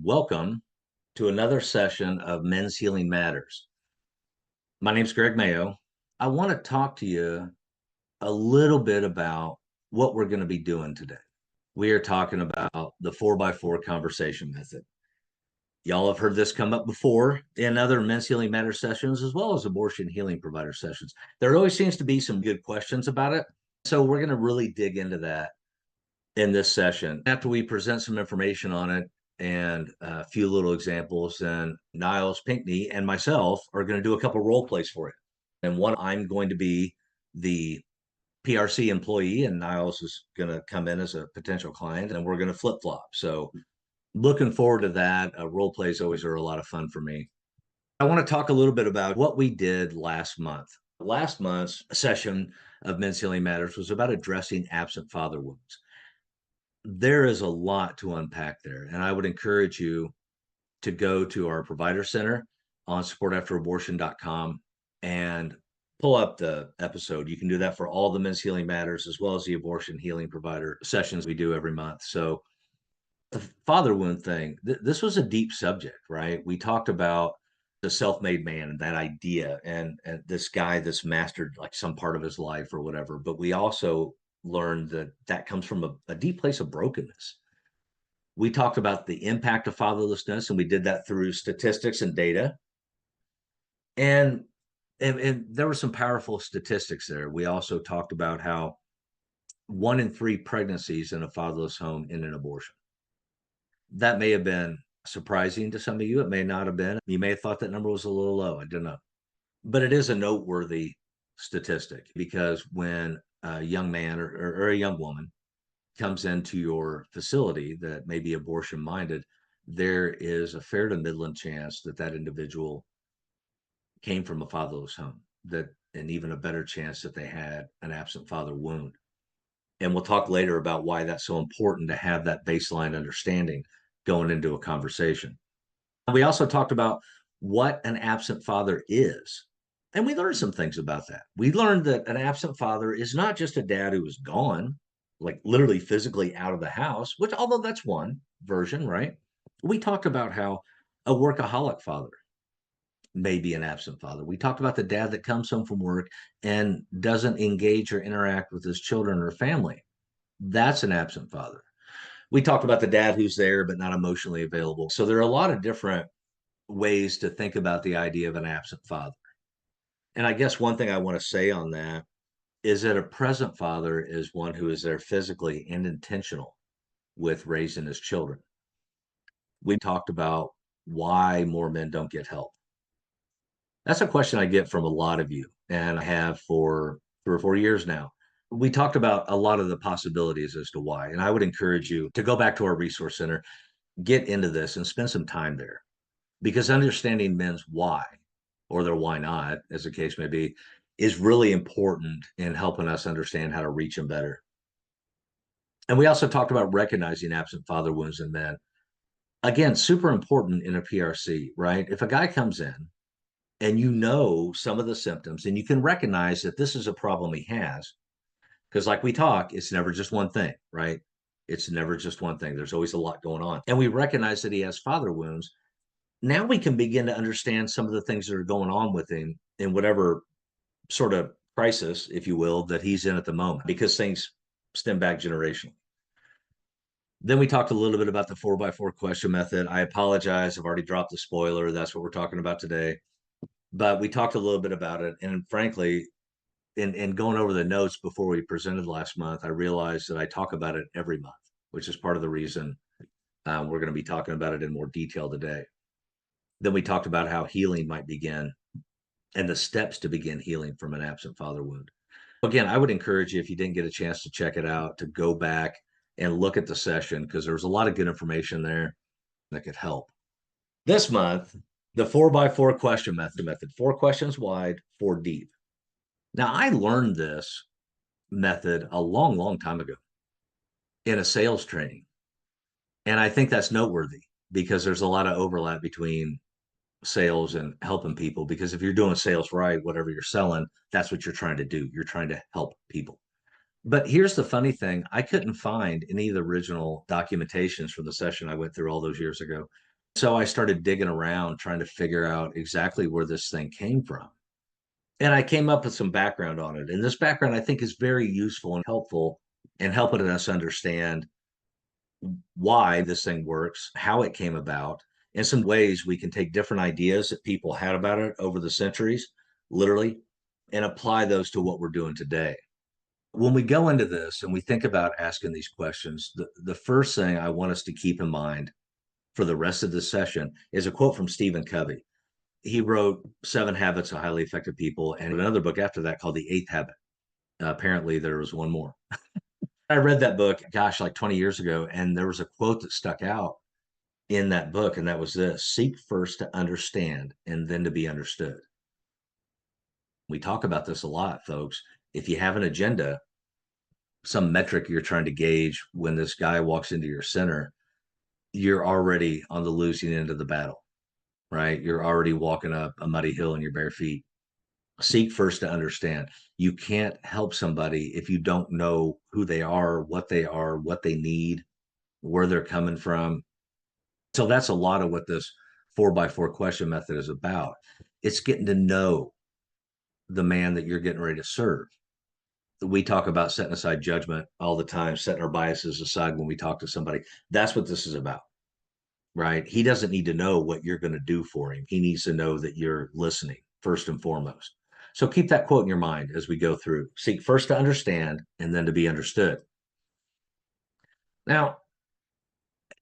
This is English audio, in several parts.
Welcome to another session of Men's Healing Matters. My name's Greg Mayo. I want to talk to you a little bit about what we're going to be doing today. We are talking about the 4x4 conversation method. Y'all have heard this come up before in other Men's Healing Matters sessions, as well as abortion healing provider sessions. There always seems to be some good questions about it. So we're going to really dig into that in this session. After we present some information on it, and a few little examples, and Nyles, Pinckney, and myself are going to do a couple role plays for it. And one, I'm going to be the PRC employee, and Nyles is going to come in as a potential client, and we're going to flip flop. So, looking forward to that. Role plays always are a lot of fun for me. I want to talk a little bit about what we did last month. Last month's session of Men's Healing Matters was about addressing absent father wounds. There is a lot to unpack there, and I would encourage you to go to our provider center on supportafterabortion.com and pull up the episode. You can do that for all the Men's Healing Matters as well as the abortion healing provider sessions we do every month. So the father wound thing, this was a deep subject, right? We talked about the self-made man and that idea, and this guy that's mastered like some part of his life or whatever. But we also learned that that comes from a deep place of brokenness. We talked about the impact of fatherlessness, and we did that through statistics and data. And, and there were some powerful statistics there. We also talked about how 1 in 3 pregnancies in a fatherless home in an abortion. That may have been surprising to some of you. It may not have been. You may have thought that number was a little low. I don't know. But it is a noteworthy statistic, because when a young man or a young woman comes into your facility that may be abortion minded, there is a fair to middling chance that that individual came from a fatherless home, that, and even a better chance that they had an absent father wound. And we'll talk later about why that's so important to have that baseline understanding going into a conversation. We also talked about what an absent father is. And we learned some things about that. We learned that an absent father is not just a dad who is gone, like literally physically out of the house, which, although that's one version, right? We talked about how a workaholic father may be an absent father. We talked about the dad that comes home from work and doesn't engage or interact with his children or family. That's an absent father. We talked about the dad who's there but not emotionally available. So there are a lot of different ways to think about the idea of an absent father. And I guess one thing I want to say on that is that a present father is one who is there physically and intentional with raising his children. We talked about why more men don't get help. That's a question I get from a lot of you, and I have for 3 or 4 years now. We talked about a lot of the possibilities as to why, and I would encourage you to go back to our resource center, get into this, and spend some time there, because understanding men's why, or their why not, as the case may be, is really important in helping us understand how to reach them better. And we also talked about recognizing absent father wounds in men. Again, super important in a PRC, right? If a guy comes in and you know some of the symptoms and you can recognize that this is a problem he has, because like we talk, it's never just one thing, right? It's never just one thing. There's always a lot going on. And we recognize that he has father wounds. Now we can begin to understand some of the things that are going on with him in whatever sort of crisis, if you will, that he's in at the moment, because things stem back generationally. Then we talked a little bit about the 4x4 question method. I apologize. I've already dropped the spoiler. That's what we're talking about today. But we talked a little bit about it. And frankly, in going over the notes before we presented last month, I realized that I talk about it every month, which is part of the reason we're going to be talking about it in more detail today. Then we talked about how healing might begin and the steps to begin healing from an absent father wound. Again, I would encourage you, if you didn't get a chance to check it out, to go back and look at the session, because there was a lot of good information there that could help. This month, the 4x4 question method, 4 questions wide, 4 deep. Now, I learned this method a long, long time ago in a sales training. And I think that's noteworthy, because there's a lot of overlap between sales and helping people, because if you're doing sales right, whatever you're selling, that's what you're trying to do. You're trying to help people. But here's the funny thing. I couldn't find any of the original documentations from the session I went through all those years ago. So I started digging around trying to figure out exactly where this thing came from. And I came up with some background on it. And this background I think is very useful and helpful in helping us understand why this thing works, how it came about, and some ways we can take different ideas that people had about it over the centuries, literally, and apply those to what we're doing today. When we go into this and we think about asking these questions, the first thing I want us to keep in mind for the rest of this session is a quote from Stephen Covey. He wrote Seven Habits of Highly Effective People and another book after that called The Eighth Habit. Apparently, there was one more. I read that book, gosh, like 20 years ago, and there was a quote that stuck out in that book, and that was this: seek first to understand and then to be understood. We talk about this a lot, folks. If you have an agenda, some metric you're trying to gauge when this guy walks into your center, you're already on the losing end of the battle, right? You're already walking up a muddy hill in your bare feet. Seek first to understand. You can't help somebody if you don't know who they are, what they need, where they're coming from. So that's a lot of what this 4x4 question method is about. It's getting to know the man that you're getting ready to serve. We talk about setting aside judgment all the time, setting our biases aside when we talk to somebody. That's what this is about, right? He doesn't need to know what you're going to do for him. He needs to know that you're listening first and foremost. So keep that quote in your mind as we go through. Seek first to understand and then to be understood. Now,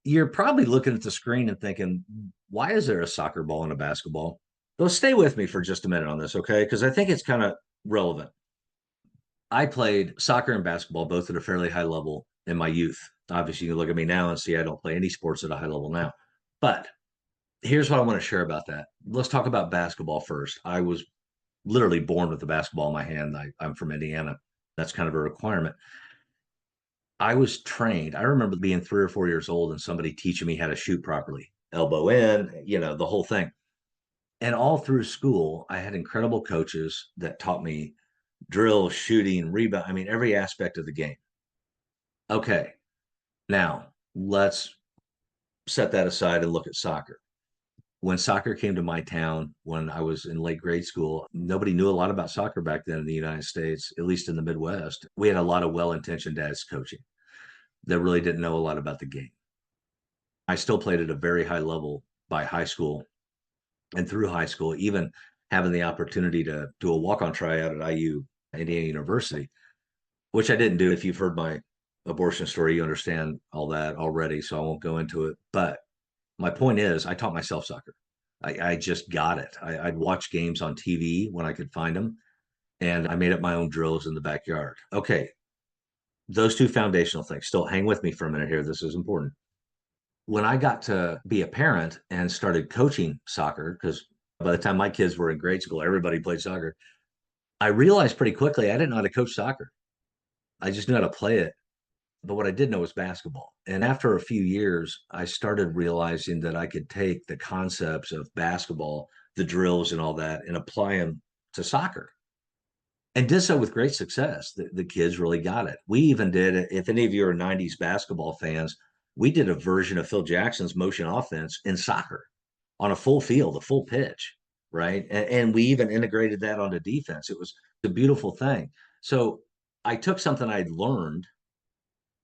you're probably looking at the screen and thinking, why is there a soccer ball and a basketball? Well, stay with me for just a minute on this, okay? Because I think it's kind of relevant. I played soccer and basketball both at a fairly high level in my youth. Obviously, you can look at me now and see I don't play any sports at a high level now. But here's what I want to share about that. Let's talk about basketball first. I was literally born with the basketball in my hand. I'm from Indiana. That's kind of a requirement. I was trained. I remember being 3 or 4 years old and somebody teaching me how to shoot properly, elbow in, the whole thing. And all through school, I had incredible coaches that taught me drill, shooting, rebound. I mean, every aspect of the game. Okay. Now let's set that aside and look at soccer. When soccer came to my town when I was in late grade school, nobody knew a lot about soccer back then in the United States, at least in the Midwest. We had a lot of well intentioned dads coaching that really didn't know a lot about the game. I still played at a very high level by high school and through high school, even having the opportunity to do a walk on tryout at IU, Indiana University, which I didn't do. If you've heard my abortion story, you understand all that already. So I won't go into it. But my point is, I taught myself soccer. I just got it. I'd watch games on TV when I could find them, and I made up my own drills in the backyard. Okay, those two foundational things. Still hang with me for a minute here. This is important. When I got to be a parent and started coaching soccer, because by the time my kids were in grade school, everybody played soccer. I realized pretty quickly I didn't know how to coach soccer. I just knew how to play it. But what I did know was basketball. And after a few years, I started realizing that I could take the concepts of basketball, the drills and all that, and apply them to soccer. And did so with great success. The kids really got it. We even did, if any of you are 90s basketball fans, we did a version of Phil Jackson's motion offense in soccer on a full field, a full pitch, right? And we even integrated that onto defense. It was a beautiful thing. So I took something I'd learned,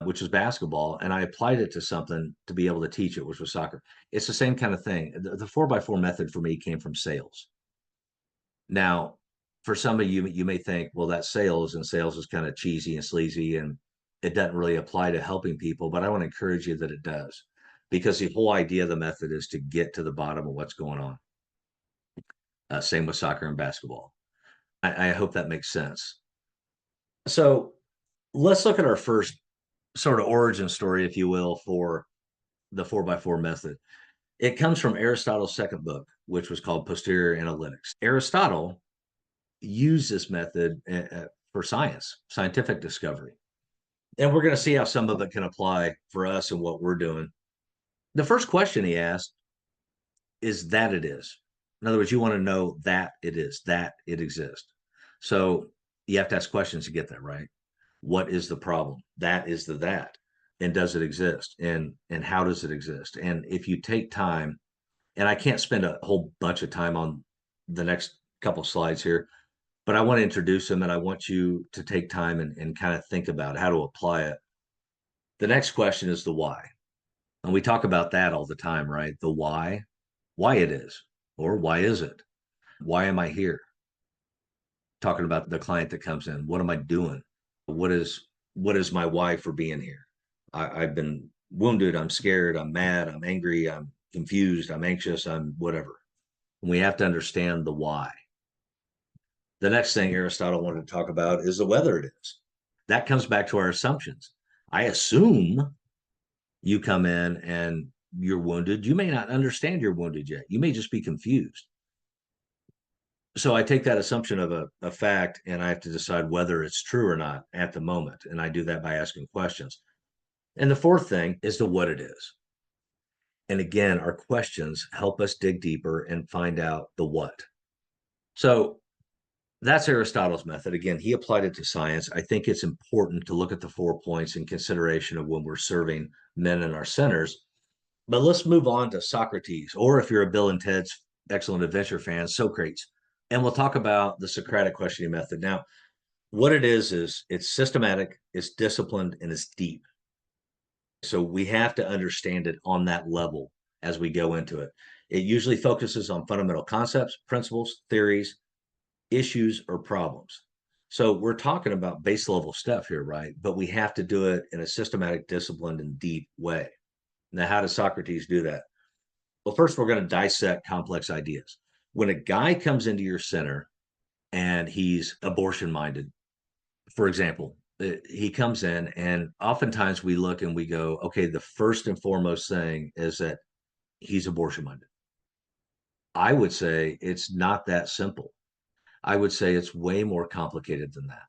which was basketball, and I applied it to something to be able to teach it, which was soccer. It's the same kind of thing. The 4x4 method for me came from sales. Now, for some of you, you may think, well, that's sales, and sales is kind of cheesy and sleazy, and it doesn't really apply to helping people. But I want to encourage you that it does, because the whole idea of the method is to get to the bottom of what's going on. Same with soccer and basketball. I hope that makes sense. So let's look at our first sort of origin story, if you will, for the 4x4 method. It comes from Aristotle's second book, which was called Posterior Analytics. Aristotle used this method for scientific discovery. And we're going to see how some of it can apply for us and what we're doing. The first question he asked is that it is. In other words, you want to know that it is, that it exists. So you have to ask questions to get that right. What is the problem? That is the that. And does it exist? And how does it exist? And if you take time And I can't spend a whole bunch of time on the next couple slides here, but I want to introduce them and I want you to take time and kind of think about how to apply it. The next question is the why. And we talk about that all the time, right? The why it is, or why is it? Why am I here? Talking about the client that comes in. What am I doing? What is my why for being here? I've been wounded, I'm scared, I'm mad, I'm angry, I'm confused, I'm anxious, I'm whatever. And we have to understand the why. The next thing Aristotle wanted to talk about is the whether it is. That comes back to our assumptions. I assume you come in and you're wounded. You may not understand you're wounded yet. You may just be confused. So I take that assumption of a fact and I have to decide whether it's true or not at the moment. And I do that by asking questions. And the fourth thing is the what it is. And again, our questions help us dig deeper and find out the what. So that's Aristotle's method. Again, he applied it to science. I think it's important to look at the 4 points in consideration of when we're serving men in our centers. But let's move on to Socrates, or if you're a Bill and Ted's Excellent Adventure fan, Socrates. And we'll talk about the Socratic questioning method. Now, what it is it's systematic, it's disciplined, and it's deep. So we have to understand it on that level as we go into it. It usually focuses on fundamental concepts, principles, theories, issues, or problems. So we're talking about base level stuff here, right? But we have to do it in a systematic, disciplined, and deep way. Now, how does Socrates do that? Well, first, we're going to dissect complex ideas. When a guy comes into your center and he's abortion minded, for example, he comes in and oftentimes we look and we go, okay, the first and foremost thing is that he's abortion minded. I would say it's not that simple. I would say it's way more complicated than that.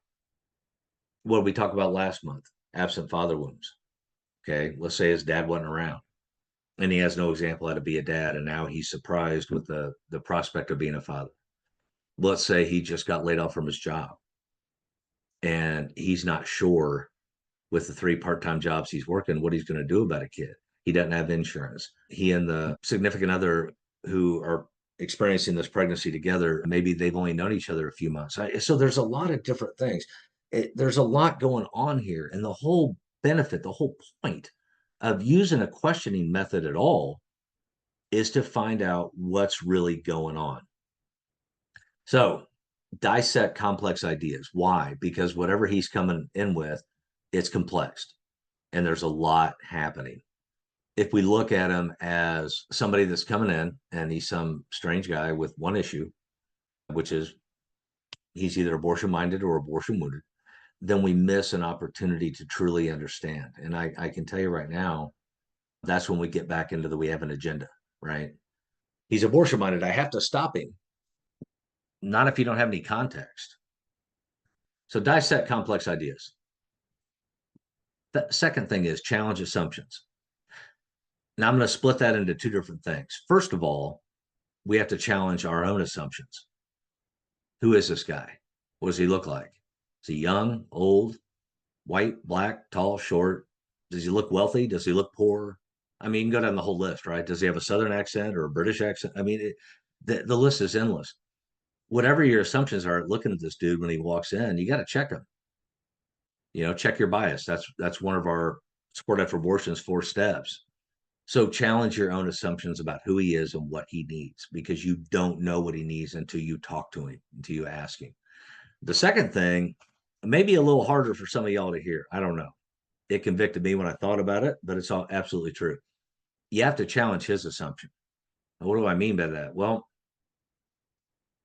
What did we talk about last month? Absent father wounds. Okay, let's say his dad wasn't around and he has no example how to be a dad, and now he's surprised with the prospect of being a father. Let's say he just got laid off from his job and he's not sure with the 3 part-time jobs he's working what he's going to do about a kid. He doesn't have insurance. He and the significant other who are experiencing this pregnancy together, maybe they've only known each other a few months. So there's a lot of different things. There's a lot going on here, and the whole benefit, the whole point of using a questioning method at all is to find out what's really going on. So dissect complex ideas. Why? Because whatever he's coming in with, it's complex and there's a lot happening. If we look at him as somebody that's coming in and he's some strange guy with one issue, which is he's either abortion minded or abortion wounded, then we miss an opportunity to truly understand. And I can tell you right now, that's when we get back into we have an agenda, right? He's abortion minded. I have to stop him. Not if you don't have any context. So dissect complex ideas. The second thing is challenge assumptions. Now I'm going to split that into 2 different things. First of all, we have to challenge our own assumptions. Who is this guy? What does he look like? Is he young, old, white, black, tall, short? Does he look wealthy? Does he look poor? I mean, you can go down the whole list, right? Does he have a Southern accent or a British accent? I mean, the list is endless. Whatever your assumptions are looking at this dude when he walks in, you got to check him. Check your bias. That's one of our Support After Abortion's 4 steps. So challenge your own assumptions about who he is and what he needs, because you don't know what he needs until you talk to him, until you ask him. The second thing, maybe a little harder for some of y'all to hear. I don't know. It convicted me when I thought about it, but it's all absolutely true. You have to challenge his assumption. Now, what do I mean by that? Well,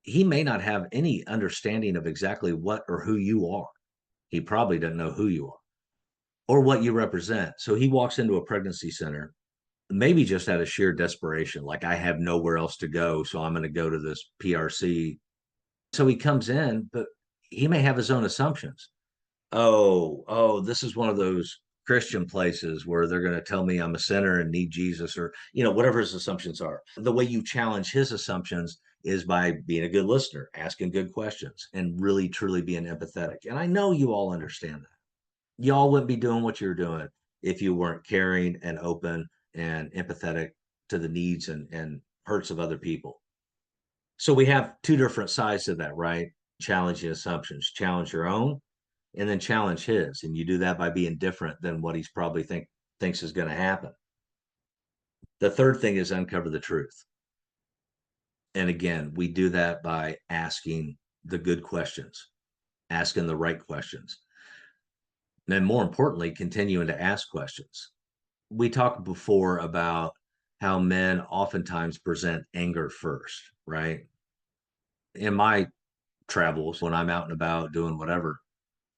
he may not have any understanding of exactly what or who you are. He probably doesn't know who you are or what you represent. So he walks into a pregnancy center, maybe just out of sheer desperation, like I have nowhere else to go, so I'm going to go to this PRC. So he comes in, but he may have his own assumptions. This is one of those Christian places where they're going to tell me I'm a sinner and need Jesus, or whatever his assumptions are. The way you challenge his assumptions is by being a good listener, asking good questions, and really truly being empathetic. And I know you all understand that. Y'all wouldn't be doing what you're doing if you weren't caring and open and empathetic to the needs and hurts of other people. So we have two different sides to that, right? Challenging assumptions, challenge your own, and then challenge his. And you do that by being different than what he's probably thinks is going to happen. The third thing is uncover the truth. And again, we do that by asking the good questions, asking the right questions. And more importantly, continuing to ask questions. We talked before about how men oftentimes present anger first, right? In my travels, when I'm out and about doing whatever,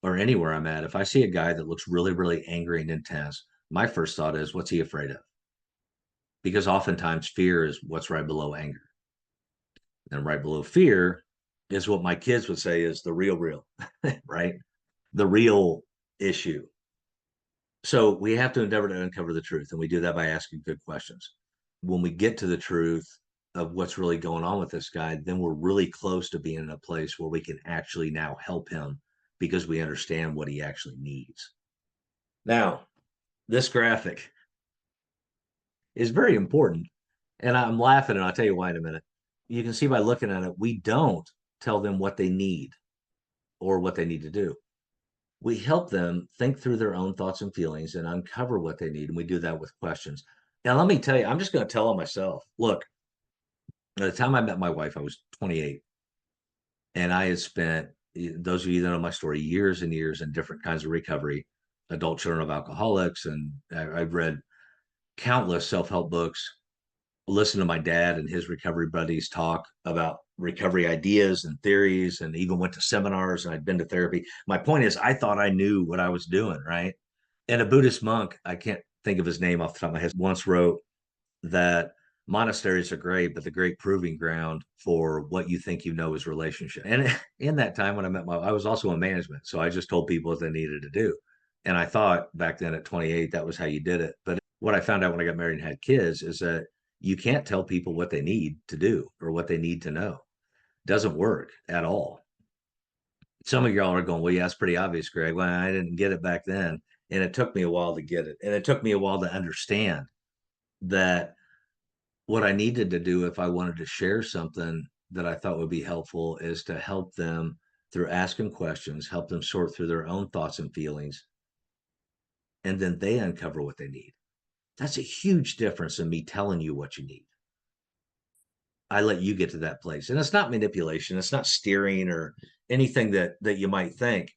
or anywhere I'm at, if I see a guy that looks really, really angry and intense, my first thought is, what's he afraid of? Because oftentimes fear is what's right below anger. And right below fear is what my kids would say is the real, right? The real issue. So we have to endeavor to uncover the truth, and we do that by asking good questions. When we get to the truth of what's really going on with this guy, then we're really close to being in a place where we can actually now help him because we understand what he actually needs. Now, this graphic is very important, and I'm laughing, and I'll tell you why in a minute. You can see by looking at it, we don't tell them what they need or what they need to do. We help them think through their own thoughts and feelings and uncover what they need. And we do that with questions. Now, let me tell you, I'm just going to tell on myself. Look, at the time I met my wife, I was 28. And I had spent, those of you that know my story, years and years in different kinds of recovery, adult children of alcoholics. And I've read countless self help books, listened to my dad and his recovery buddies talk about recovery ideas and theories, and even went to seminars, and I'd been to therapy. My point is, I thought I knew what I was doing, right? And a Buddhist monk, I can't think of his name off the top of my head, once wrote that monasteries are great, but the great proving ground for what you think you know is relationship. And in that time when I was also in management. So I just told people what they needed to do. And I thought back then at 28, that was how you did it. But what I found out when I got married and had kids is that you can't tell people what they need to do or what they need to know. It doesn't work at all. Some of y'all are going, well, yeah, it's pretty obvious, Greg. Well, I didn't get it back then. And it took me a while to get it. And it took me a while to understand that what I needed to do if I wanted to share something that I thought would be helpful is to help them through asking questions, help them sort through their own thoughts and feelings, and then they uncover what they need. That's a huge difference in me telling you what you need. I let you get to that place. And it's not manipulation, it's not steering or anything that you might think.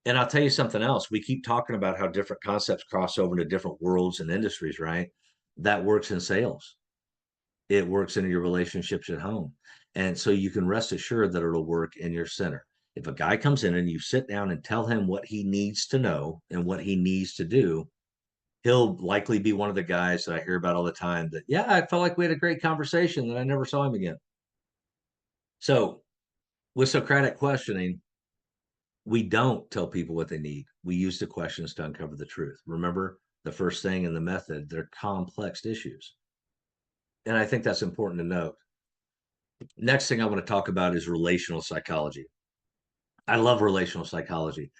And I'll tell you something else. We keep talking about how different concepts cross over into different worlds and industries, right? That works in sales. It works in your relationships at home. And so you can rest assured that it'll work in your center. If a guy comes in and you sit down and tell him what he needs to know and what he needs to do, he'll likely be one of the guys that I hear about all the time that, yeah, I felt like we had a great conversation and I never saw him again. So with Socratic questioning, we don't tell people what they need. We use the questions to uncover the truth. Remember, the first thing in the method, they're complex issues. And I think that's important to note. Next thing I want to talk about is relational psychology. I love relational psychology.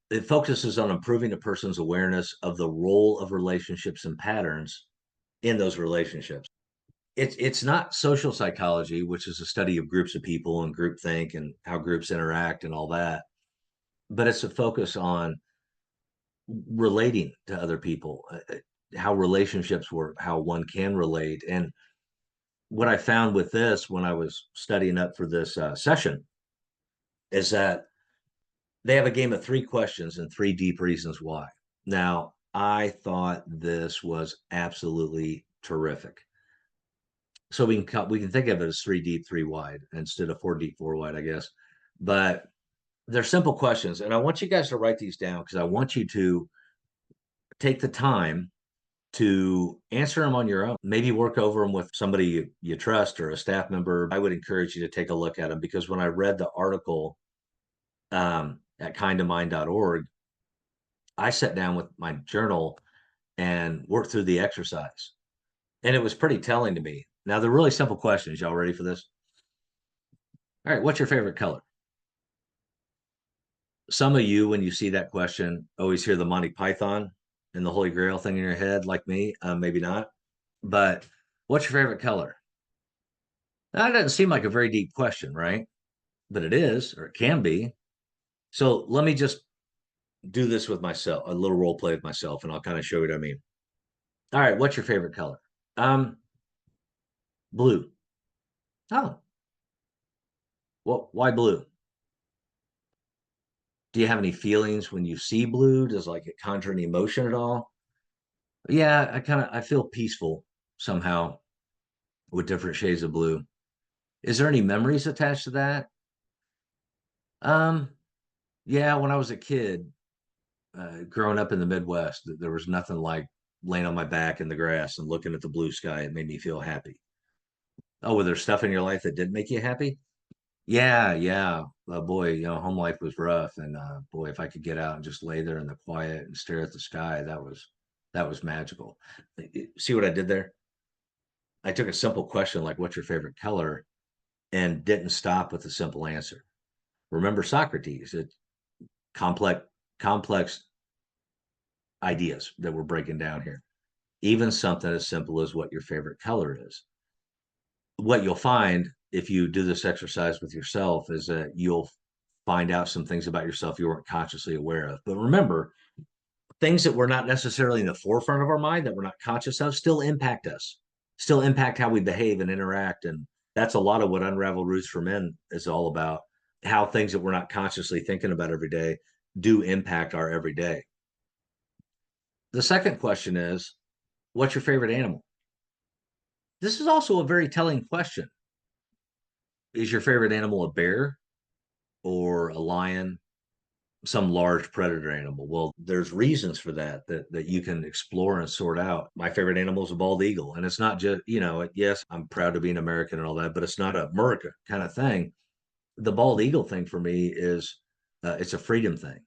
It focuses on improving a person's awareness of the role of relationships and patterns in those relationships. It's not social psychology, which is a study of groups of people and groupthink and how groups interact and all that, but it's a focus on relating to other people, how relationships work, how one can relate. And what I found with this when I was studying up for this session is that they have a game of 3 questions and 3 deep reasons why. Now, I thought this was absolutely terrific. So we can think of it as 3 deep, 3 wide instead of 4 deep, 4 wide, I guess. But they're simple questions, and I want you guys to write these down because I want you to take the time to answer them on your own. Maybe work over them with somebody you trust or a staff member. I would encourage you to take a look at them because when I read the article at kindofmind.org, I sat down with my journal and worked through the exercise. And it was pretty telling to me. Now, they're really simple questions. Y'all ready for this? All right, what's your favorite color? Some of you, when you see that question, always hear the Monty Python and the Holy Grail thing in your head, like me. Maybe not. But what's your favorite color? That doesn't seem like a very deep question, right? But it is, or it can be. So let me just do this with myself, a little role play with myself, and I'll kind of show you what I mean. All right, what's your favorite color? Blue. Oh, well, why blue? Do you have any feelings when you see blue? Does like it conjure any emotion at all? Yeah, I feel peaceful somehow with different shades of blue. Is there any memories attached to that? Um, yeah, when I was a kid, growing up in the Midwest, there was nothing like laying on my back in the grass and looking at the blue sky. It made me feel happy. Oh, were there stuff in your life that didn't make you happy? Yeah, yeah. Boy, home life was rough, and boy, if I could get out and just lay there in the quiet and stare at the sky, that was magical. See what I did there? I took a simple question like, "What's your favorite color?" and didn't stop with a simple answer. Remember Socrates? It's complex ideas that we're breaking down here. Even something as simple as what your favorite color is. What you'll find if you do this exercise with yourself is that you'll find out some things about yourself you weren't consciously aware of. But remember, things that were not necessarily in the forefront of our mind that we're not conscious of still impact us, still impact how we behave and interact. And that's a lot of what Unraveled Roots for Men is all about. How things that we're not consciously thinking about every day do impact our everyday. The second question is, what's your favorite animal? This is also a very telling question. Is your favorite animal a bear or a lion, some large predator animal? Well, there's reasons for that you can explore and sort out. My favorite animal is a bald eagle, and it's not just yes, I'm proud to be an American and all that, but it's not a America kind of thing. The bald eagle thing for me is it's a freedom thing,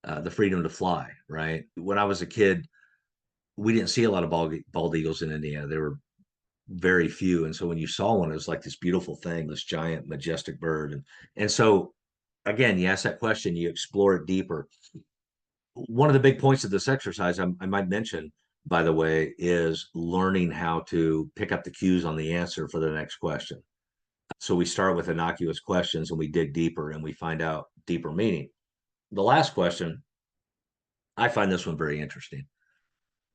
the freedom to fly. Right? When I was a kid, we didn't see a lot of bald eagles in Indiana. There were very few, and so when you saw one, it was like this beautiful thing, this giant, majestic bird, and so again, you ask that question, you explore it deeper. One of the big points of this exercise, I might mention, by the way, is learning how to pick up the cues on the answer for the next question. So we start with innocuous questions and we dig deeper and we find out deeper meaning. The last question, I find this one very interesting.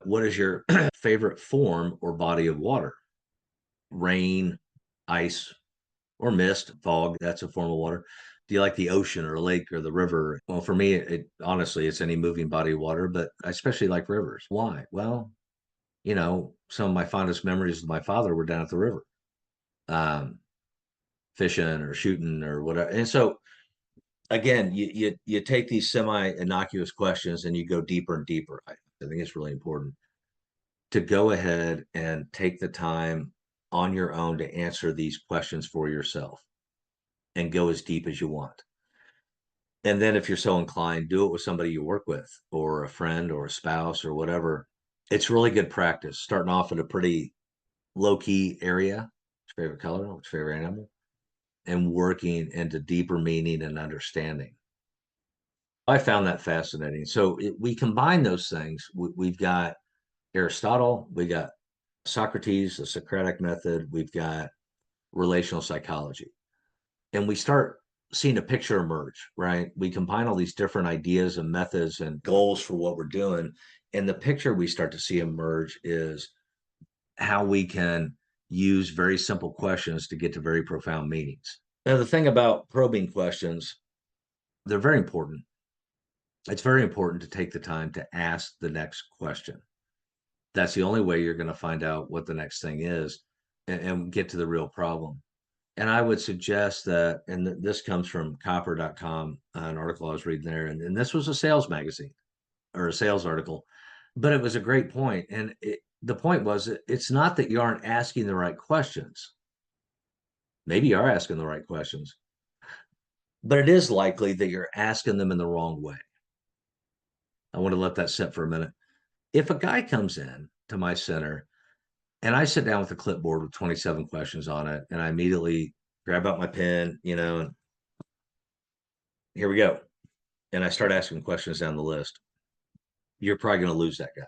What is your favorite form or body of water? Rain, ice, or mist, fog, that's a form of water. Do you like the ocean or a lake or the river? Well, for me, it honestly, it's any moving body of water, but I especially like rivers. Why? Well, some of my fondest memories of my father were down at the river, um, fishing or shooting or whatever. And so, again, you take these semi innocuous questions and you go deeper and deeper. I think it's really important to go ahead and take the time on your own to answer these questions for yourself and go as deep as you want. And then if you're so inclined, do it with somebody you work with or a friend or a spouse or whatever. It's really good practice, starting off at a pretty low key area. What's your favorite color? What's your favorite animal? And working into deeper meaning and understanding. I found that fascinating. So we combine those things. We've got Aristotle, we got Socrates, the Socratic method, we've got relational psychology. And we start seeing a picture emerge, right? We combine all these different ideas and methods and goals for what we're doing. And the picture we start to see emerge is how we can use very simple questions to get to very profound meanings. Now, the thing about probing questions, they're very important. It's very important to take the time to ask the next question. That's the only way you're going to find out what the next thing is and get to the real problem. And I would suggest that, and this comes from copper.com, an article I was reading there, and this was a sales magazine or a sales article, but it was a great point. And the point was, it's not that you aren't asking the right questions. Maybe you are asking the right questions, but it is likely that you're asking them in the wrong way. I want to let that sit for a minute. If a guy comes in to my center and I sit down with a clipboard with 27 questions on it, and I immediately grab out my pen, and here we go. And I start asking questions down the list, you're probably going to lose that guy.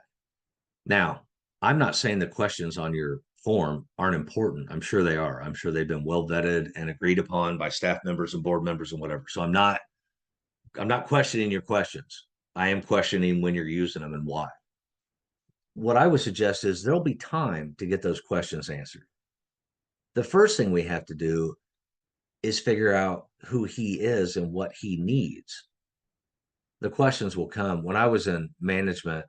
Now, I'm not saying the questions on your form aren't important. I'm sure they are. I'm sure they've been well vetted and agreed upon by staff members and board members and whatever. So I'm not questioning your questions. I am questioning when you're using them and why. What I would suggest is there'll be time to get those questions answered. The first thing we have to do is figure out who he is and what he needs. The questions will come. When I was in management,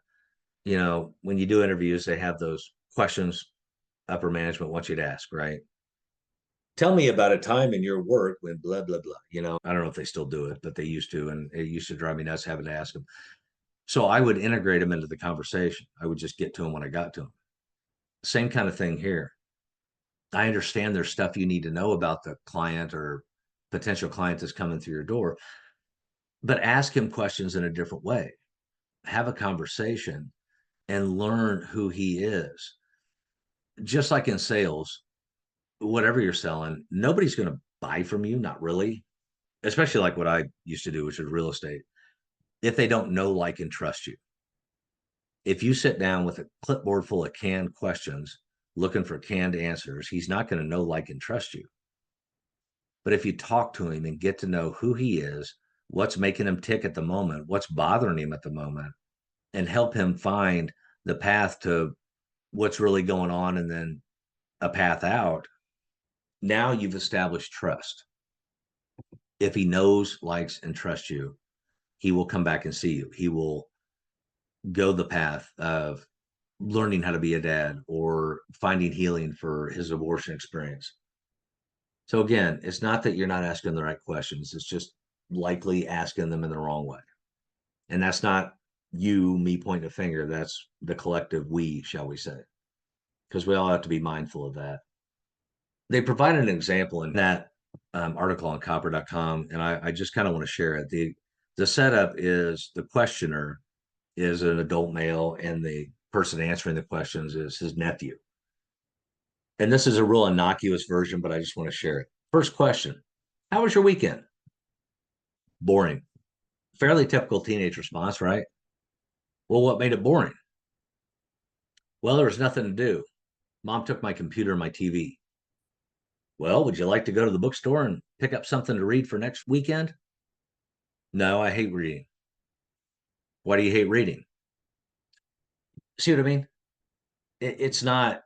when you do interviews, they have those questions upper management wants you to ask, right? Tell me about a time in your work when blah, blah, blah. I don't know if they still do it, but they used to. And it used to drive me nuts having to ask them. So I would integrate them into the conversation. I would just get to them when I got to them. Same kind of thing here. I understand there's stuff you need to know about the client or potential client that's coming through your door, but ask him questions in a different way. Have a conversation and learn who he is. Just like in sales, whatever you're selling, nobody's going to buy from you, not really, especially like what I used to do, which is real estate, if they don't know, like, and trust you. If you sit down with a clipboard full of canned questions looking for canned answers, he's not going to know, like, and trust you. But if you talk to him and get to know who he is, what's making him tick at the moment, what's bothering him at the moment, and help him find the path to what's really going on and then a path out, now you've established trust. If he knows, likes, and trusts you, he will come back and see you. He will go the path of learning how to be a dad or finding healing for his abortion experience. So again, it's not that you're not asking the right questions. It's just likely asking them in the wrong way. And that's not you, me pointing a finger. That's the collective we, shall we say, because we all have to be mindful of that. They provided an example in that article on copper.com, and I just kind of want to share it. The setup is the questioner is an adult male, and the person answering the questions is his nephew. And this is a real innocuous version, but I just want to share it. First question: how was your weekend? Boring. Fairly typical teenage response, right? Well, what made it boring? Well, there was nothing to do. Mom took my computer and my TV. Well, would you like to go to the bookstore and pick up something to read for next weekend? No, I hate reading. Why do you hate reading? See what I mean? It's not,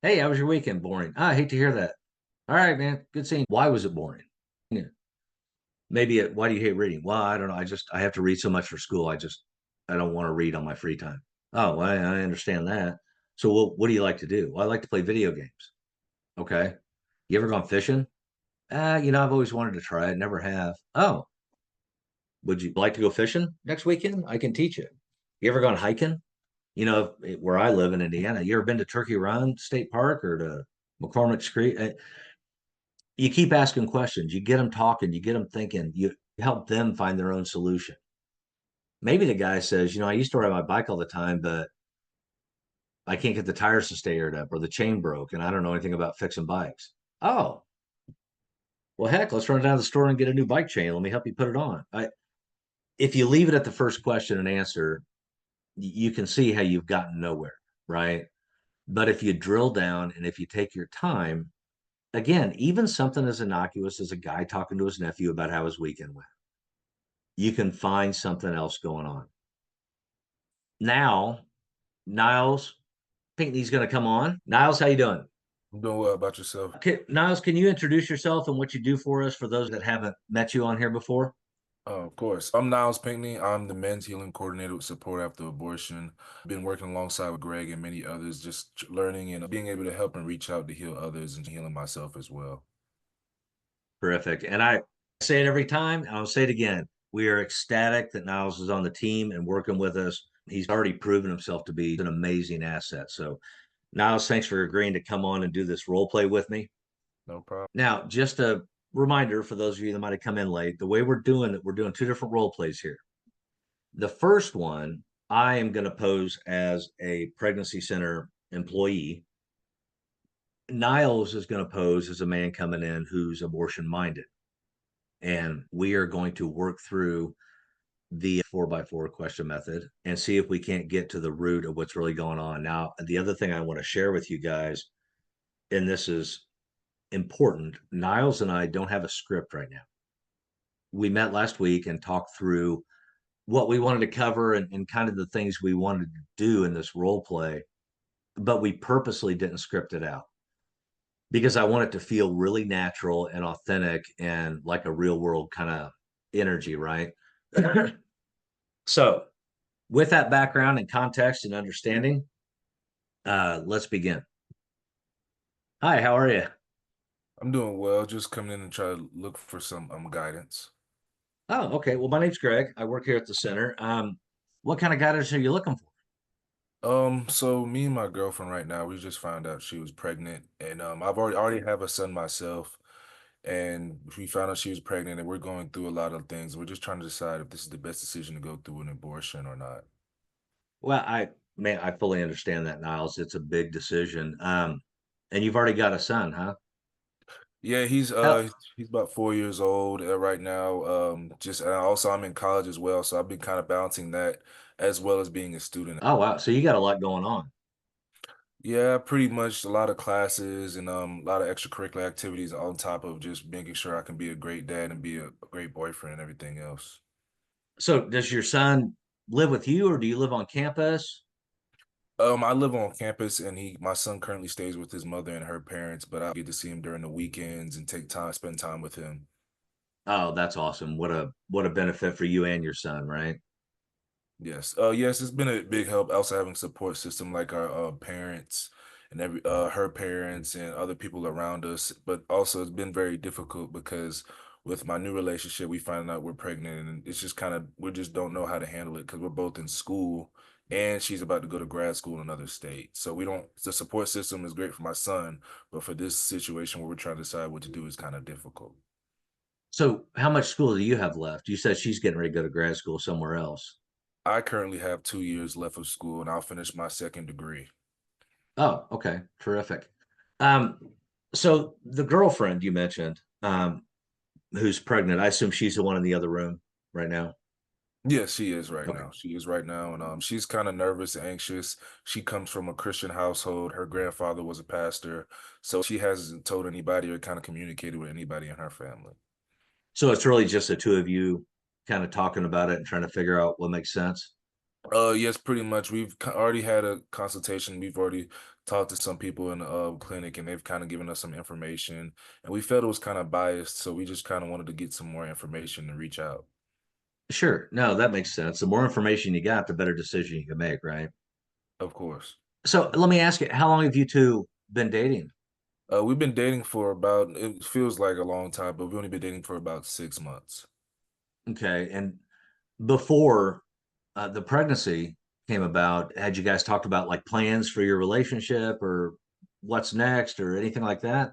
hey, how was your weekend? Boring. I hate to hear that. All right, man. Good seeing you. Why was it boring? Yeah. Maybe why do you hate reading? Well, I don't know. I have to read so much for school. I don't want to read on my free time. Oh, well, I understand that. So what do you like to do? Well, I like to play video games. Okay. You ever gone fishing? I've always wanted to try it. Never have. Oh, would you like to go fishing next weekend? I can teach you. You ever gone hiking? Where I live in Indiana, you ever been to Turkey Run State Park or to McCormick's Creek? You keep asking questions, you get them talking, you get them thinking, you help them find their own solution. Maybe the guy says, I used to ride my bike all the time, but I can't get the tires to stay aired up or the chain broke and I don't know anything about fixing bikes. Oh, well, heck, let's run down to the store and get a new bike chain. Let me help you put it on. If you leave it at the first question and answer, you can see how you've gotten nowhere, right? But if you drill down and if you take your time, again, even something as innocuous as a guy talking to his nephew about how his weekend went, you can find something else going on. Now, Nyles Pinkney's going to come on. Nyles, how you doing? I'm doing well. About yourself? Okay, Nyles, can you introduce yourself and what you do for us for those that haven't met you on here before? Oh, of course. I'm Niles Pinkney. I'm the men's healing coordinator with support after abortion. Been working alongside with Greg and many others, just learning and being able to help and reach out to heal others and healing myself as well. Terrific. And I say it every time, and I'll say it again. We are ecstatic that Nyles is on the team and working with us. He's already proven himself to be an amazing asset. So, Nyles, thanks for agreeing to come on and do this role play with me. No problem. Now, just a reminder for those of you that might have come in late, the way we're doing it, we're doing two different role plays here. The first one, I am going to pose as a pregnancy center employee. Nyles is going to pose as a man coming in who's abortion minded. And we are going to work through the 4x4 question method and see if we can't get to the root of what's really going on. Now, the other thing I want to share with you guys, and this is important, Niles and I don't have a script right now. We met last week and talked through what we wanted to cover and kind of the things we wanted to do in this role play, but we purposely didn't script it out because I want it to feel really natural and authentic and like a real world kind of energy, right? So, with that background and context and understanding, let's begin. Hi, how are you? I'm doing well, just coming in and try to look for some guidance. Oh, okay. Well, my name's Greg. I work here at the center. What kind of guidance are you looking for? So me and my girlfriend right now, we just found out she was pregnant, and I've already have a son myself, and we found out she was pregnant, and we're going through a lot of things. We're just trying to decide if this is the best decision to go through an abortion or not. Well, I fully understand that, Niles. It's a big decision. And you've already got a son, huh? Yeah, he's Hell, he's about 4 years old right now. Just and also I'm in college as well, so I've been kind of balancing that as well as being a student. oh wow. So you got a lot going on. Yeah, pretty much a lot of classes and a lot of extracurricular activities on top of just making sure I can be a great dad and be a great boyfriend and everything else. So does your son live with you or do you live on campus? I live on campus and my son currently stays with his mother and her parents, but I get to see him during the weekends and spend time with him. Oh, that's awesome. What a benefit for you and your son, right? Yes. Yes, it's been a big help also having support system like our parents and her parents and other people around us. But also it's been very difficult because with my new relationship, we find out we're pregnant and it's just kind of we just don't know how to handle it because we're both in school and she's about to go to grad school in another state. So we don't the support system is great for my son, but for this situation where we're trying to decide what to do is kind of difficult. So how much school do you have left? You said she's getting ready to go to grad school somewhere else. I currently have 2 years left of school and I'll finish my second degree. Oh, okay. Terrific. Um, so the girlfriend you mentioned, who's pregnant, I assume she's the one in the other room right now. Yes, she is right Okay. now. She is right now, and she's kind of nervous, anxious. She comes from a Christian household. Her grandfather was a pastor, so she hasn't told anybody or kind of communicated with anybody in her family. So it's really just the two of you kind of talking about it and trying to figure out what makes sense. Yes, pretty much. Already had a consultation. We've already talked to some people in the clinic, and they've kind of given us some information, and we felt it was kind of biased, so we just kind of wanted to get some more information and reach out. Sure. No, that makes sense. The more information you got, the better decision you can make, right? Of course. So let me ask you, how long have you two been dating? We've been dating for about, it feels like a long time, but we've only been dating for about 6 months. Okay. And before the pregnancy came about, had you guys talked about like plans for your relationship or what's next or anything like that?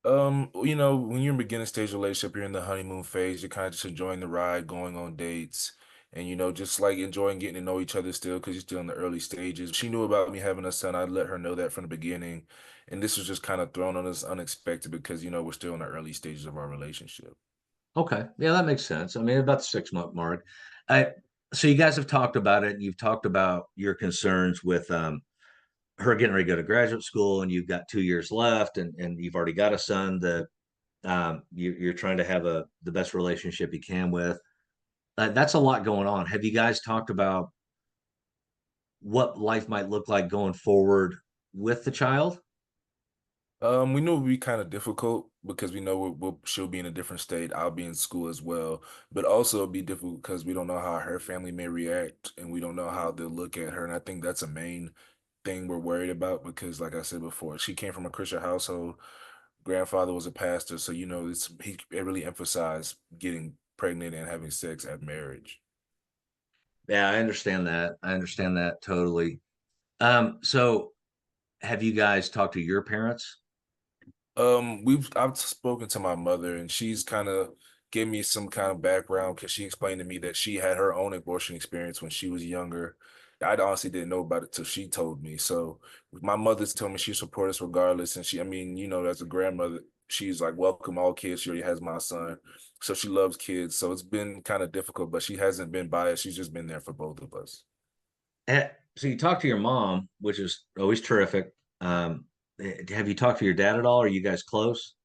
When you're in beginning stage relationship, you're in the honeymoon phase, you're kind of just enjoying the ride, going on dates, and just like enjoying getting to know each other still because you're still in the early stages. She knew about me having a son. I let her know that from the beginning. And this was just kind of thrown on us unexpected because, we're still in the early stages of our relationship. Okay. Yeah, that makes sense. I mean, about the 6 month mark. I, so you guys have talked about it and you've talked about your concerns with her getting ready to go to graduate school and you've got 2 years left and you've already got a son that you're trying to have the best relationship you can with. That's a lot going on. Have you guys talked about what life might look like going forward with the child? We knew it would be kind of difficult because we know she'll be in a different state. I'll be in school as well, but also it'll be difficult because we don't know how her family may react, and we don't know how they'll look at her. And I think that's a main thing we're worried about because, like I said before, she came from a Christian household. Grandfather was a pastor, so it really emphasized getting pregnant and having sex at marriage. Yeah, I understand that. I understand that totally. So have you guys talked to your parents? I've spoken to my mother and she's kind of gave me some kind of background because she explained to me that she had her own abortion experience when she was younger. I honestly didn't know about it till she told me. So my mother's told me she support us regardless. And I mean, as a grandmother, she's like, welcome all kids. She already has my son. So she loves kids. So it's been kind of difficult, but she hasn't been biased. She's just been there for both of us. So you talk to your mom, which is always terrific. Have you talked to your dad at all? Are you guys close?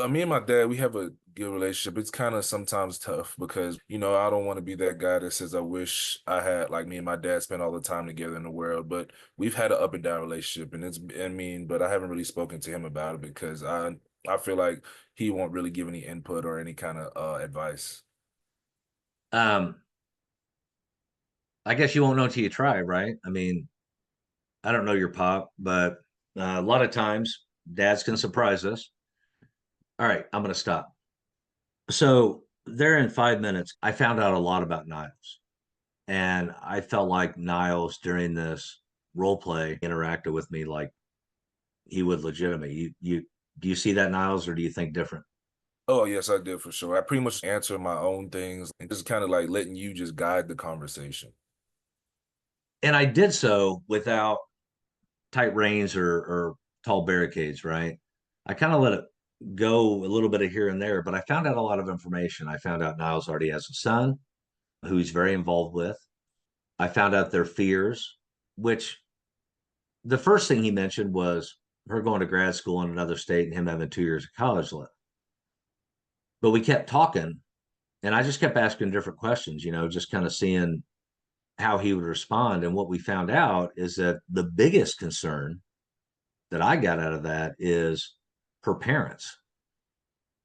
Me and my dad, we have a good relationship. It's kind of sometimes tough because, I don't want to be that guy that says I wish I had like me and my dad spent all the time together in the world. But we've had an up and down relationship, and but I haven't really spoken to him about it because I feel like he won't really give any input or any kind of advice. Um, I guess you won't know till you try, right? I mean, I don't know your pop, but a lot of times dads can surprise us. All right, I'm going to stop. So there in 5 minutes, I found out a lot about Niles. And I felt like Niles during this role play interacted with me like he would legitimately. You do you see that, Niles, or do you think different? Oh, yes, I did for sure. I pretty much answer my own things and just kind of like letting you just guide the conversation. And I did so without tight reins or tall barricades, right? I kind of let it go a little bit of here and there, but I found out a lot of information. I found out Niles already has a son who he's very involved with. I found out their fears, which the first thing he mentioned was her going to grad school in another state and him having 2 years of college left. But we kept talking, and I just kept asking different questions, just kind of seeing how he would respond. And what we found out is that the biggest concern that I got out of that is her parents.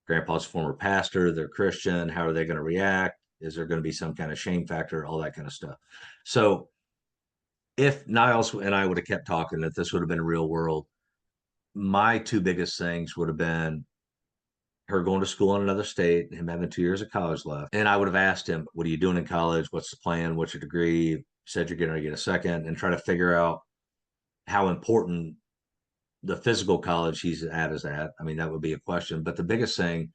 Grandpa's a former pastor, they're Christian. How are they going to react? Is there going to be some kind of shame factor? All that kind of stuff. So if Niles and I would have kept talking, if this would have been real world, my two biggest things would have been her going to school in another state, him having 2 years of college left. And I would have asked him, what are you doing in college? What's the plan? What's your degree? You said you're going to get a second, and try to figure out how important the physical college he's at is at. I mean, that would be a question. But the biggest thing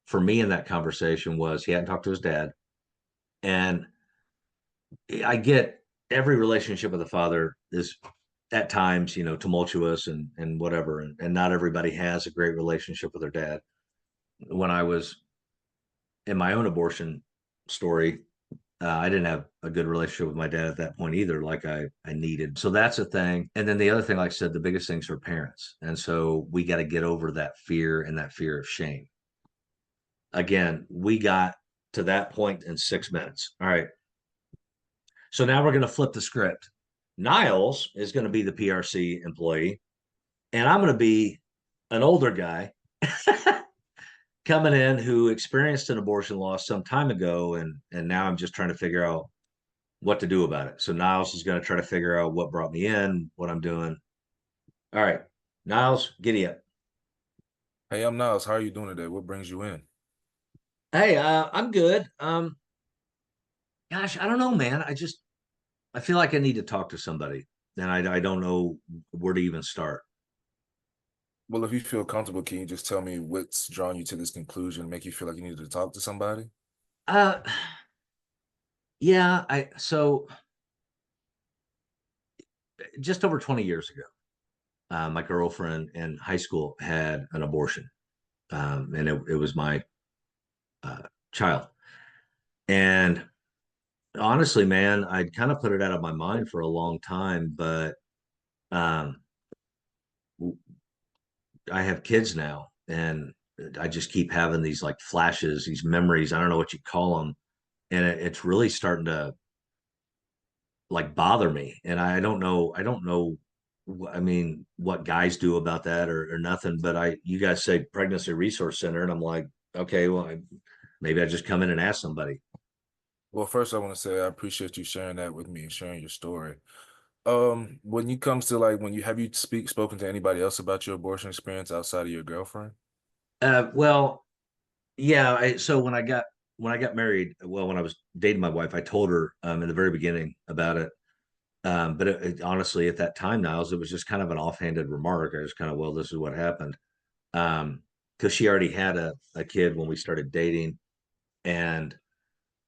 for me in that conversation was he hadn't talked to his dad. And I get every relationship with a father is at times, tumultuous and whatever. And not everybody has a great relationship with their dad. When I was in my own abortion story, I didn't have a good relationship with my dad at that point either, like I needed. So that's a thing. And then the other thing, like I said, the biggest things are parents. And so we got to get over that fear and that fear of shame. Again, we got to that point in 6 minutes. All right. So now we're going to flip the script. Niles is going to be the PRC employee, and I'm going to be an older guy coming in who experienced an abortion loss some time ago, and now I'm just trying to figure out what to do about it. So Niles is going to try to figure out what brought me in, what I'm doing. All right, Niles, giddy up. Hey, I'm Niles. How are you doing today? What brings you in? Hey, I'm good. Gosh, I don't know, man. I feel like I need to talk to somebody, and I don't know where to even start. Well, if you feel comfortable, can you just tell me what's drawn you to this conclusion, make you feel like you needed to talk to somebody? Uh, yeah, I so just over 20 years ago, my girlfriend in high school had an abortion, and it was my uh, child. And honestly, man, I'd kind of put it out of my mind for a long time, but um, I have kids now, and I just keep having these like flashes, these memories. I don't know what you call them, and it's really starting to like bother me. And I don't know. I mean, what guys do about that or nothing. But you guys say pregnancy resource center, and I'm like, okay, well, maybe I just come in and ask somebody. Well, first I want to say I appreciate you sharing that with me and sharing your story. When you comes to like when you have you spoken to anybody else about your abortion experience outside of your girlfriend? Well, yeah. So when I got married, well, when I was dating my wife, I told her in the very beginning about it. But honestly, at that time, Niles, it was just kind of an offhanded remark. I was kind of, well, this is what happened. Because she already had a kid when we started dating, and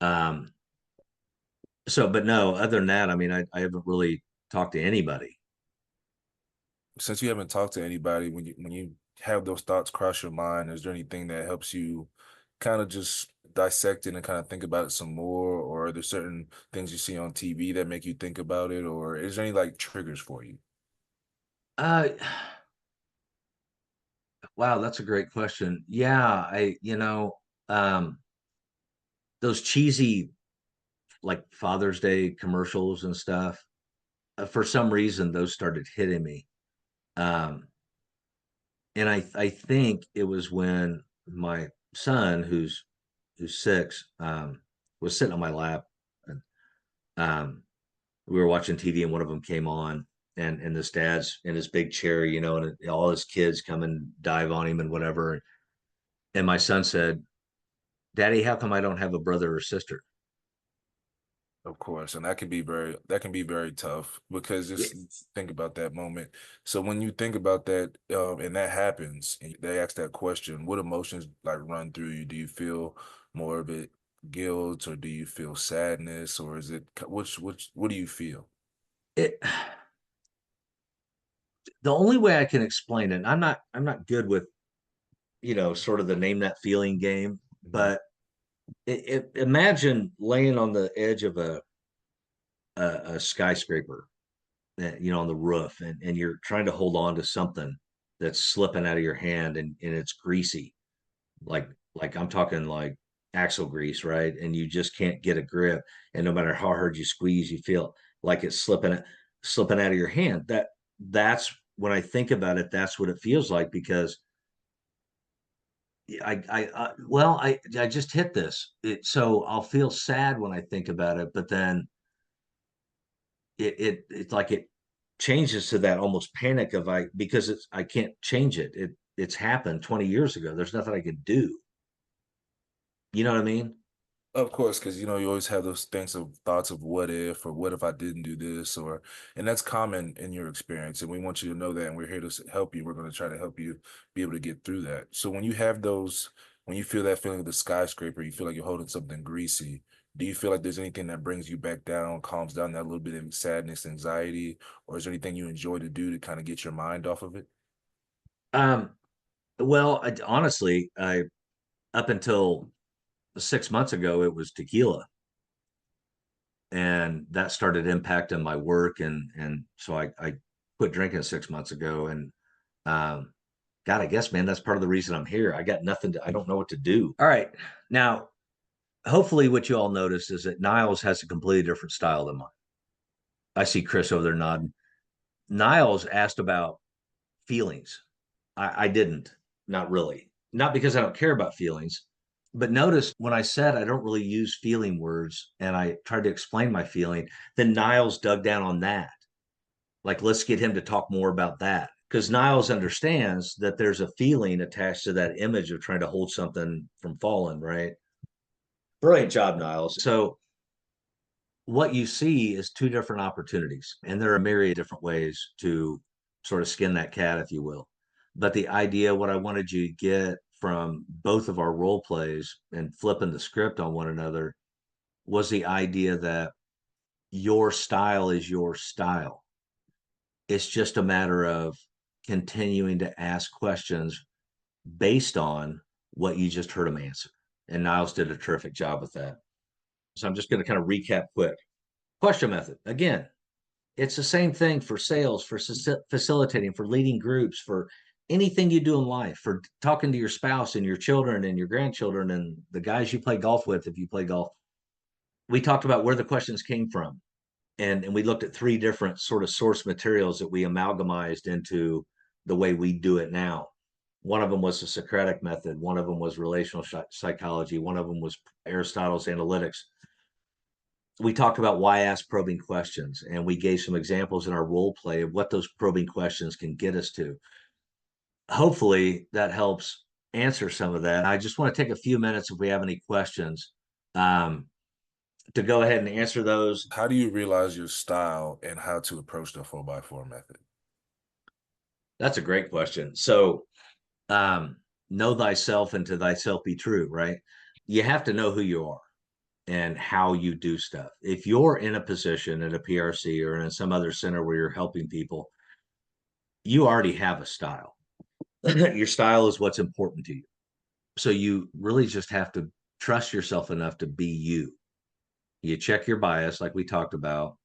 um, So, but no, other than that, I mean, I haven't really talked to anybody. Since you haven't talked to anybody, when you have those thoughts cross your mind, is there anything that helps you kind of just dissect it and kind of think about it some more, or are there certain things you see on TV that make you think about it, or is there any like triggers for you? Uh, wow, that's a great question. Yeah, um, those cheesy like Father's Day commercials and stuff. For some reason, those started hitting me. Um, and I think it was when my son, who's 6, was sitting on my lap, and um, we were watching TV, and one of them came on, and this dad's in his big chair, and all his kids come and dive on him and whatever. And my son said, "Daddy, how come I don't have a brother or sister?" Of course, and that can be very tough because Yeah, just think about that moment. So when you think about that, and that happens, and they ask that question, what emotions like run through you? Do you feel more of it guilt, or do you feel sadness, or is it which what do you feel? it the only way I can explain it, I'm not good with sort of the name that feeling game, Mhm. but imagine laying on the edge of a skyscraper, on the roof, and you're trying to hold on to something that's slipping out of your hand, and it's greasy, like I'm talking like axle grease, right? And you just can't get a grip, and no matter how hard you squeeze, you feel like it's slipping out of your hand. That's when I think about it, that's what it feels like, because I just hit this. So I'll feel sad when I think about it, but then it's like it changes to that almost panic of because I can't change it. It's happened 20 years ago. There's nothing I can do. You know what I mean? Of course, because you always have those thoughts of what if, or what if I didn't do this, and that's common in your experience, and we want you to know that, and we're here to help you. We're going to try to help you be able to get through that. So when you feel that feeling of the skyscraper, you feel like you're holding something greasy. Do you feel like there's anything that brings you back down, calms down that little bit of sadness, anxiety, or is there anything you enjoy to do to kind of get your mind off of it? Um, well, honestly, I up until 6 months ago, it was tequila, and that started impacting my work, and so I quit drinking 6 months ago, and um, God, I guess, man, that's part of the reason I'm here. I don't know what to do. All right, now hopefully what you all notice is that Nyles has a completely different style than mine. I see Chris over there nodding. Nyles asked about feelings. I didn't, not really. Not because I don't care about feelings, but notice when I said I don't really use feeling words and I tried to explain my feeling, then Niles dug down on that. Like, let's get him to talk more about that. Because Niles understands that there's a feeling attached to that image of trying to hold something from falling, right? Brilliant job, Niles. So what you see is two different opportunities, and there are a myriad of different ways to sort of skin that cat, if you will. But the idea, what I wanted you to get from both of our role plays and flipping the script on one another, was the idea that your style is your style. It's just a matter of continuing to ask questions based on what you just heard him answer. And Niles did a terrific job with that. So I'm just going to kind of recap quick. Question method. Again, it's the same thing for sales, for facilitating, for leading groups, for anything you do in life, for talking to your spouse and your children and your grandchildren and the guys you play golf with if you play golf. We talked about where the questions came from, and we looked at three different sort of source materials that we amalgamized into the way we do it now. One of them was the Socratic method, one of them was relational psychology, one of them was Aristotle's analytics. We talked about why ask probing questions, and we gave some examples in our role play of what those probing questions can get us to. Hopefully that helps answer some of that. I just want to take a few minutes if we have any questions, um, to go ahead and answer those. How do you realize your style and how to approach the 4x4 method? That's a great question. So, know thyself and to thyself be true, right? You have to know who you are. and how you do stuff. If you're in a position at a PRC or in some other center where you're helping people, you already have a style. Your style is what's important to you. So you really just have to trust yourself enough to be you. You check your bias, like we talked about,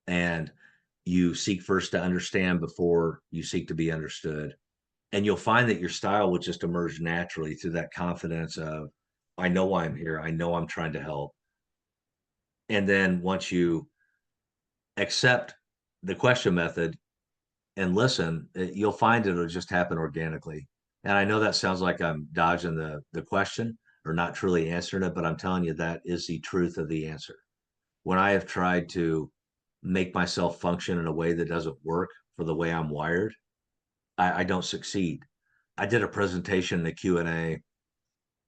and you seek first to understand before you seek to be understood. And you'll find that your style will just emerge naturally through that confidence of, I know why I'm here. I know I'm trying to help. And then once you accept the question method and listen, you'll find it'll just happen organically. And I know that sounds like I'm dodging the question or not truly answering it, but I'm telling you that is the truth of the answer. When I have tried to make myself function in a way that doesn't work for the way I'm wired, I don't succeed. I did a presentation in a Q&A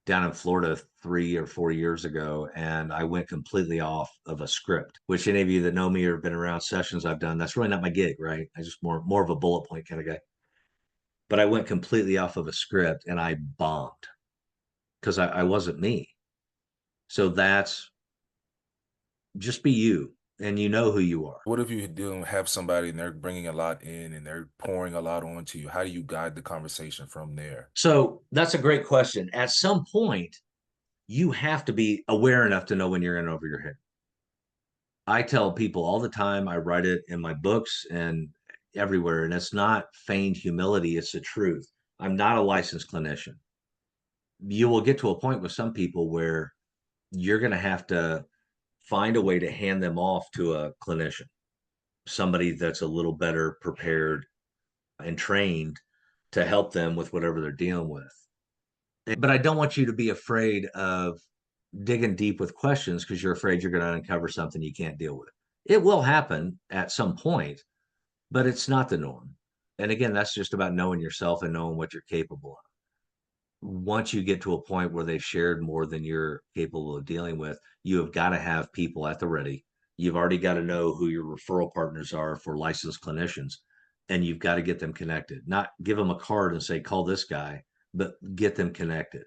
down in Florida 3 or 4 years ago, and I went completely off of a script, which any of you that know me or have been around sessions I've done, that's really not my gig, right? I just more of a bullet point kind of guy. But I went completely off of a script and I bombed because I wasn't me. So that's just be you and you know who you are. What if you do have somebody and they're bringing a lot in and they're pouring a lot onto you? How do you guide the conversation from there? So that's a great question. At some point, you have to be aware enough to know when you're in over your head. I tell people all the time, I write it in my books and everywhere, and it's not feigned humility, it's the truth. I'm not a licensed clinician. You will get to a point with some people where you're going to have to find a way to hand them off to a clinician, somebody that's a little better prepared and trained to help them with whatever they're dealing with. But I don't want you to be afraid of digging deep with questions because you're afraid you're going to uncover something you can't deal with. It will happen at some point, but it's not the norm. And again, that's just about knowing yourself and knowing what you're capable of. Once you get to a point where they've shared more than you're capable of dealing with, you have got to have people at the ready. You've already got to know who your referral partners are for licensed clinicians, and you've got to get them connected. Not give them a card and say, call this guy, but get them connected.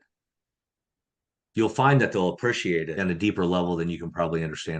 You'll find that they'll appreciate it on a deeper level than you can probably understand